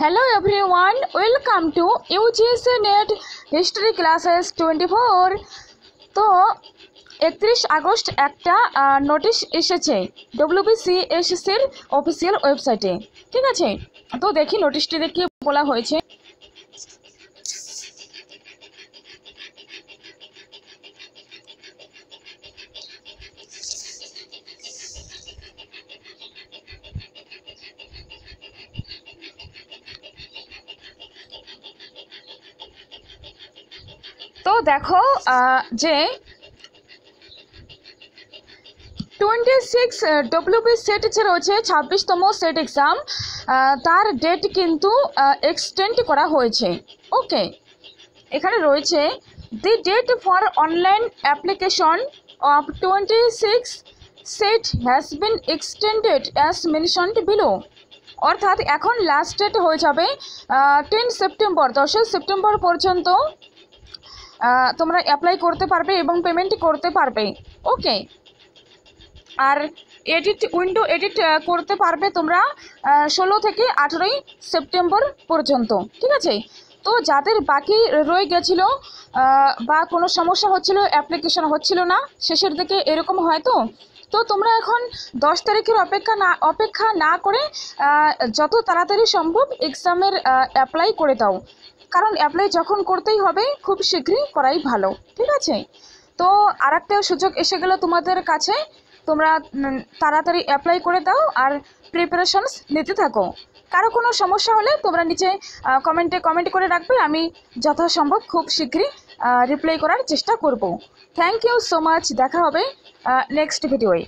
Hello everyone, welcome to UGC NET History Classes 24। তো 31 August একটা notice এসেছে WBCSCর official ওয়েবসাইটে, ঠিক আছে। তো দেখি নোটিশটিতে কি বলা হয়েছে। তো দেখো যে 26 WB সেট যে রয়েছে 26তম সেট এক্সাম, তার ডেট কিন্তু এক্সটেন্ড করা হয়েছে। ওকে, এখানে রয়েছে the date for online application of 26 set has been extended as mentioned below. অর্থাৎ এখন লাস্ট ডেট হয়ে যাবে 10 সেপ্টেম্বর, 10 সেপ্টেম্বর পর্যন্ত তোমরা অ্যাপ্লাই করতে পারবে এবং পেমেন্ট করতে পারবে। ওকে, আর উইন্ডো এডিট করতে পারবে তোমরা 16 থেকে 18 সেপ্টেম্বর পর্যন্ত, ঠিক আছে। তো যাদের বাকি রয়ে গেছিলো বা কোনো সমস্যা হচ্ছিল, অ্যাপ্লিকেশন হচ্ছিল না শেষের দিকে, এরকম হয় তো তোমরা এখন 10 তারিখের অপেক্ষা না করে যত তাড়াতাড়ি সম্ভব এক্সামের অ্যাপ্লাই করে দাও, কারণ অ্যাপ্লাই যখন করতেই হবে খুব শীঘ্রই করাই ভালো, ঠিক আছে। তো আরেকটা সুযোগ এসে গেল তোমাদের কাছে, তোমরা তাড়াতাড়ি অ্যাপ্লাই করে দাও আর প্রিপারেশনস নিতে থাকো। কারো কোনো সমস্যা হলে তোমরা নিচে কমেন্ট করে রাখবে, আমি যথাসম্ভব খুব শীঘ্রই রিপ্লাই করার চেষ্টা করব। থ্যাংক ইউ সো মাচ, দেখা হবে নেক্সট ভিডিওয়ে।